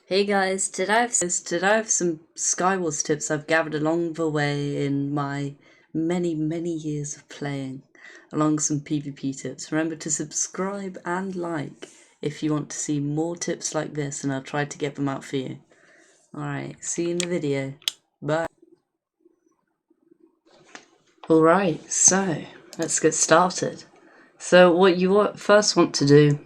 Hey guys, today I have some Skywars tips I've gathered along the way in my many years of playing, along some PvP tips. Remember to subscribe and like if you want to see more tips like this, and I'll try to get them out for you. Alright, see you in the video. Bye. Alright, so let's get started. So what you first want to do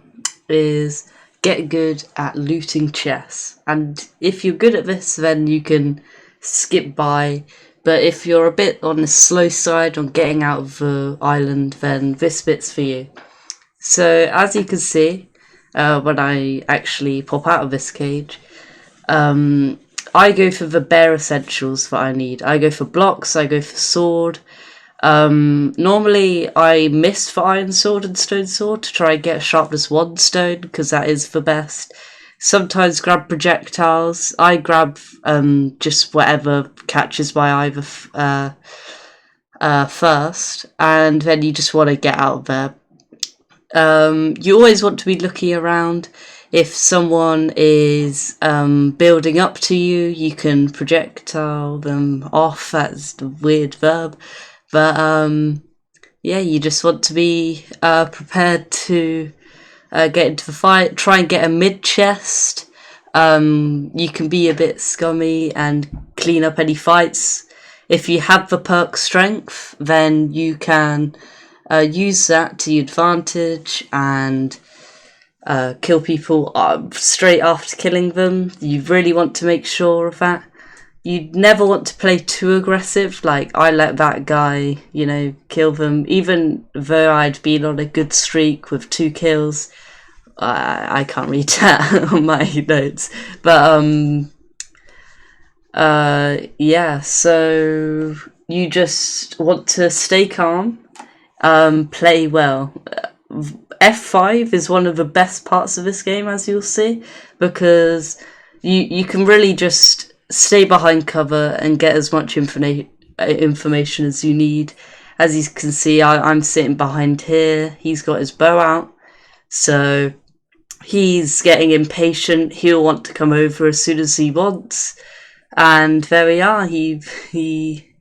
is get good at looting chests, and if you're good at this then you can skip by, but if you're a bit on the slow side on getting out of the island, then this bit's for you. So as you can see, when I actually pop out of this cage, I go for the bare essentials that I need. I go for blocks, I go for sword. Normally I miss for iron sword and stone sword to try and get sharpness 1 stone, because that is the best. Sometimes grab projectiles. I grab just whatever catches my eye first, and then you just want to get out of there. You always want to be looking around. If someone is building up to you, you can projectile them off. That's the weird verb. But yeah, you just want to be prepared to get into the fight. Try and get a mid chest. You can be a bit scummy and clean up any fights. If you have the perk strength, then you can use that to your advantage and kill people straight after killing them. You really want to make sure of that. You never want to play too aggressive. Like, I let that guy, kill them. Even though I'd been on a good streak with 2 kills. I can't read that on my notes. But, yeah, so you just want to stay calm, play well. F5 is one of the best parts of this game, as you'll see, because you can really just stay behind cover and get as much information as you need. As you can see, I'm sitting behind here. He's got his bow out, so he's getting impatient. He'll want to come over as soon as he wants, and there we are. He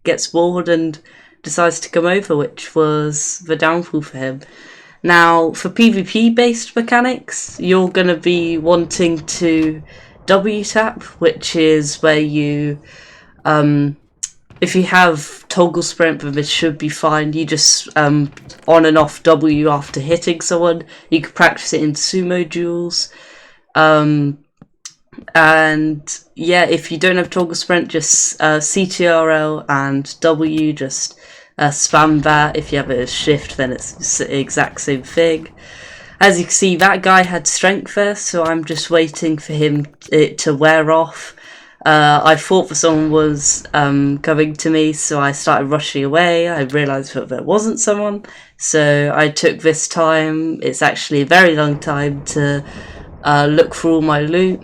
gets bored and decides to come over, which was the downfall for him. Now, for PvP based mechanics, you're going to be wanting to W tap, which is where you, if you have toggle sprint, then this should be fine. You just on and off W after hitting someone. You can practice it in sumo duels. And yeah, if you don't have toggle sprint, just CTRL and W, just spam that. If you have it as shift, then it's the exact same thing. As you can see, that guy had strength there, so I'm just waiting for it to wear off. I thought that someone was coming to me, so I started rushing away. I realised that there wasn't someone, so I took this time. It's actually a very long time to look for all my loot.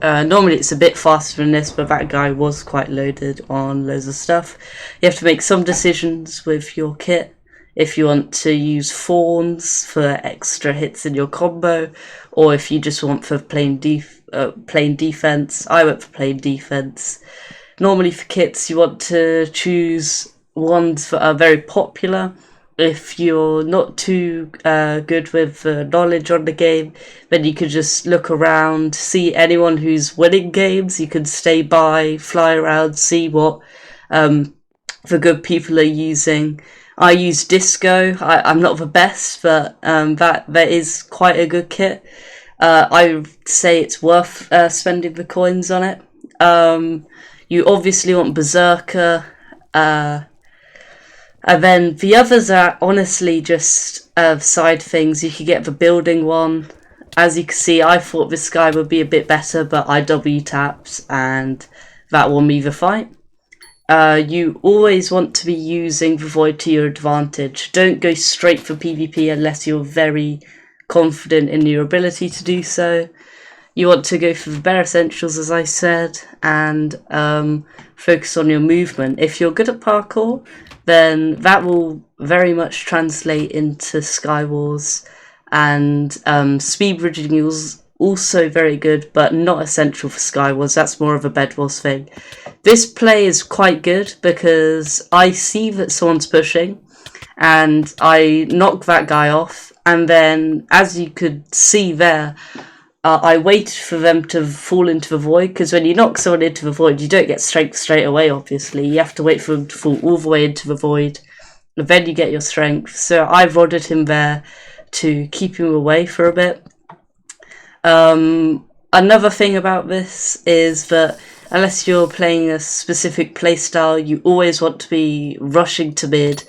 Normally it's a bit faster than this, but that guy was quite loaded on loads of stuff. You have to make some decisions with your kit. If you want to use fawns for extra hits in your combo, or if you just want for plain defense. I went for plain defense. Normally for kits, you want to choose ones that are very popular. If you're not too good with knowledge on the game, then you could just look around, see anyone who's winning games. You can stay by, fly around, see what the good people are using. I use Disco. I'm not the best, but that is quite a good kit. I would say it's worth spending the coins on it. You obviously want Berserker, and then the others are honestly just side things. You could get the building one. As you can see, I thought this guy would be a bit better, but I W tapped and that won me the fight. You always want to be using the void to your advantage. Don't go straight for PvP unless you're very confident in your ability to do so. You want to go for the bare essentials, as I said, and focus on your movement. If you're good at parkour, then that will very much translate into Skywars, and speed bridging also very good, but not essential for Skywars. That's more of a Bed Wars thing. This play is quite good because I see that someone's pushing and I knock that guy off, and then, as you could see there, I waited for them to fall into the void, because when you knock someone into the void, you don't get strength straight away, obviously. You have to wait for them to fall all the way into the void, and then you get your strength. So I rodded him there to keep him away for a bit. Another thing about this is that unless you're playing a specific playstyle, you always want to be rushing to mid,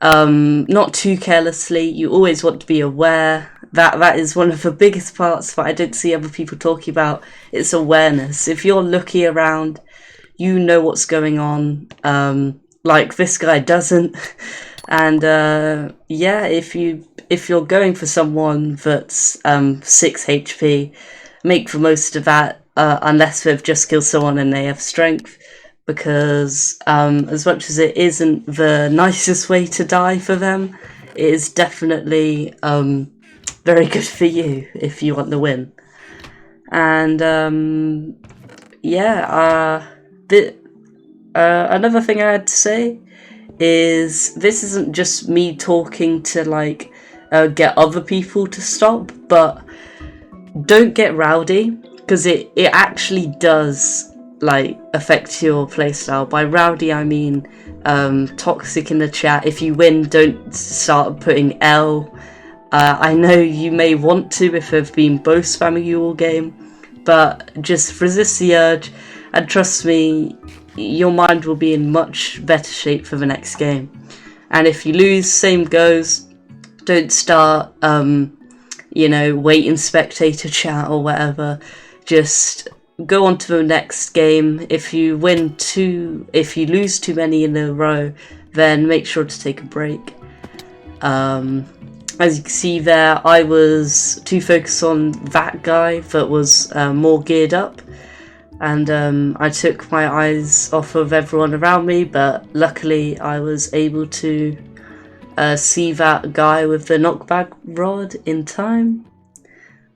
not too carelessly. You always want to be aware. That is one of the biggest parts that I don't see other people talking about. It's awareness. If you're looking around, you know what's going on. Like this guy doesn't. And yeah, if you're going for someone that's 6 HP, make the most of that. Unless they've just killed someone and they have strength. Because as much as it isn't the nicest way to die for them, it is definitely very good for you if you want the win. And yeah, another thing I had to say is this isn't just me talking to like get other people to stop, but don't get rowdy, because it actually does like affect your playstyle. By rowdy I mean toxic in the chat. If you win, don't start putting L. I know you may want to if they've been both spamming you all game, but just resist the urge, and trust me, your mind will be in much better shape for the next game. And if you lose, same goes. Don't start wait in spectator chat or whatever. Just go on to the next game. If you lose too many in a row, then make sure to take a break. As you can see there, I was too focused on that guy that was more geared up, and I took my eyes off of everyone around me, but luckily I was able to see that guy with the knockback rod in time.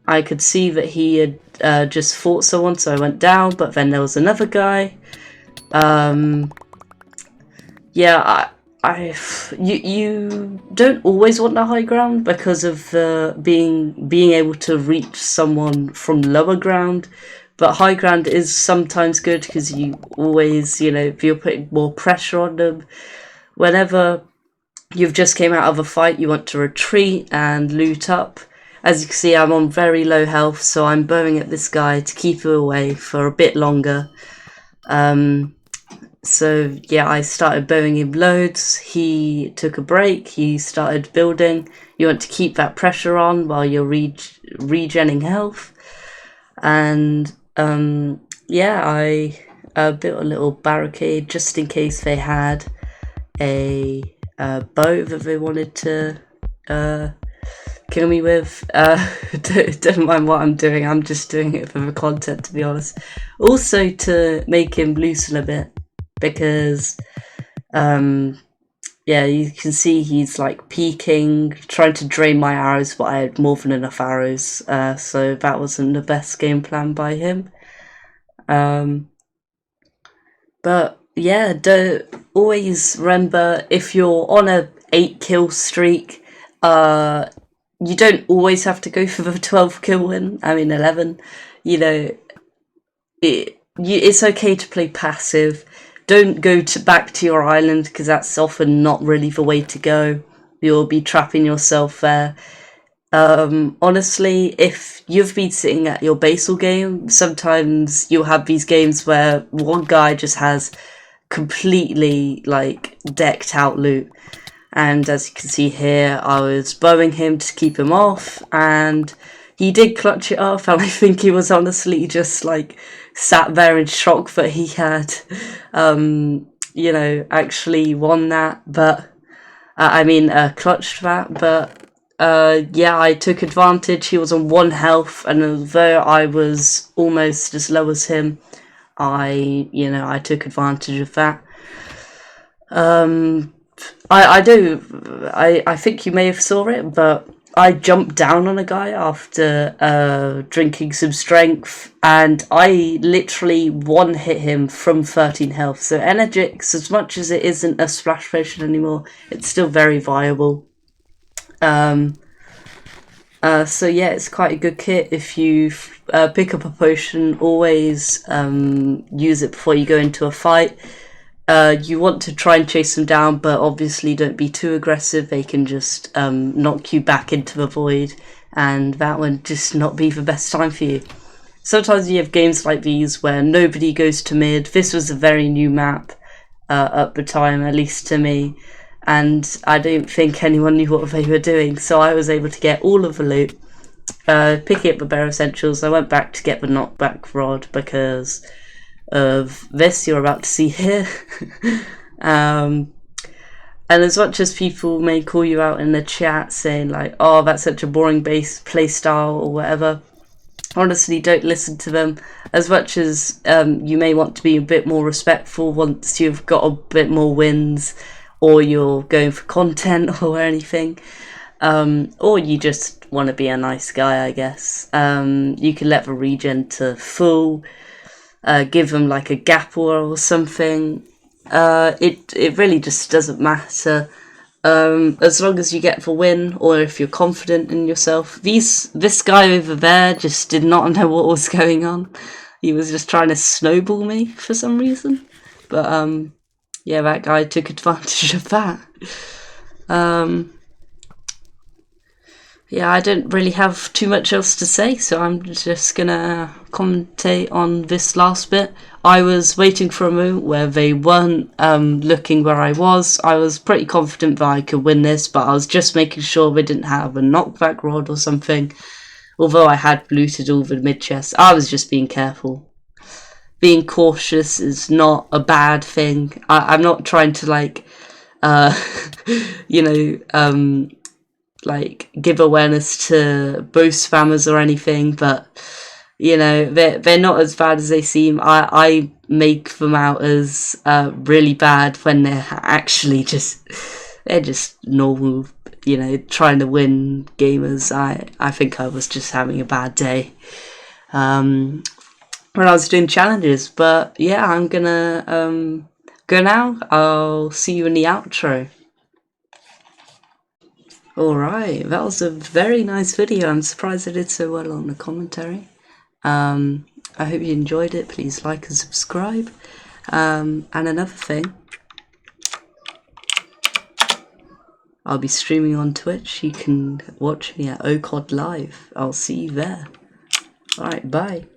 I could see that he had just fought someone, so I went down, but then there was another guy. Yeah, you don't always want the high ground because of being able to reach someone from lower ground, but high ground is sometimes good because you always, if you're putting more pressure on them, whenever you've just came out of a fight, you want to retreat and loot up. As you can see, I'm on very low health, so I'm bowing at this guy to keep him away for a bit longer. So yeah, I started bowing him loads. He took a break. He started building. You want to keep that pressure on while you're regenning health. And yeah, I built a little barricade just in case they had a bow that they wanted to kill me with. Don't mind what I'm doing. I'm just doing it for the content, to be honest. Also to make him loosen a bit. Because yeah, you can see he's like peeking, trying to drain my arrows, but I had more than enough arrows, so that wasn't the best game plan by him. But yeah, always remember, if you're on a 8 kill streak, you don't always have to go for the 12 kill win. I mean 11. It's okay to play passive. Don't go back to your island, because that's often not really the way to go. You'll be trapping yourself there. Honestly, if you've been sitting at your basal game, sometimes you'll have these games where one guy just has completely like decked out loot. And as you can see here, I was bowing him to keep him off, and he did clutch it off, and I think he was honestly just like sat there in shock that he had, actually won that, but clutched that. But yeah, I took advantage. He was on 1 health, and although I was almost as low as him, I took advantage of that. I think you may have saw it, but I jumped down on a guy after drinking some strength, and I literally one hit him from 13 health. So Energix, as much as it isn't a splash potion anymore, it's still very viable. So yeah, it's quite a good kit. If you pick up a potion, always use it before you go into a fight. You want to try and chase them down, but obviously don't be too aggressive. They can just knock you back into the void, and that would just not be the best time for you. Sometimes you have games like these where nobody goes to mid. This was a very new map at the time, at least to me, and I don't think anyone knew what they were doing, so I was able to get all of the loot, picking up the bare essentials. I went back to get the knockback rod because of this you're about to see here. And as much as people may call you out in the chat saying like, oh, that's such a boring base play style or whatever, honestly, don't listen to them. As much as you may want to be a bit more respectful once you've got a bit more wins, or you're going for content or anything, or you just want to be a nice guy, I guess, you can let the regen to full, give them like a gap or something. It really just doesn't matter, as long as you get the win, or if you're confident in yourself. This guy over there just did not know what was going on. He was just trying to snowball me for some reason, but yeah, that guy took advantage of that. Yeah, I don't really have too much else to say, so I'm just gonna commentate on this last bit. I was waiting for a moment where they weren't looking where I was. I was pretty confident that I could win this, but I was just making sure they didn't have a knockback rod or something. Although I had looted all the mid chests, I was just being careful. Being cautious is not a bad thing. I'm not trying to like, you know, like give awareness to boast spammers or anything, but you know, they're not as bad as they seem. I make them out as really bad when they're actually they're just normal, you know, trying to win gamers. I think I was just having a bad day when I was doing challenges. But yeah, I'm gonna go now. I'll see you in the outro. Alright, that was a very nice video. I'm surprised I did so well on the commentary. I hope you enjoyed it. Please like and subscribe. And another thing, I'll be streaming on Twitch. You can watch me at OCOD Live. I'll see you there. Alright, bye.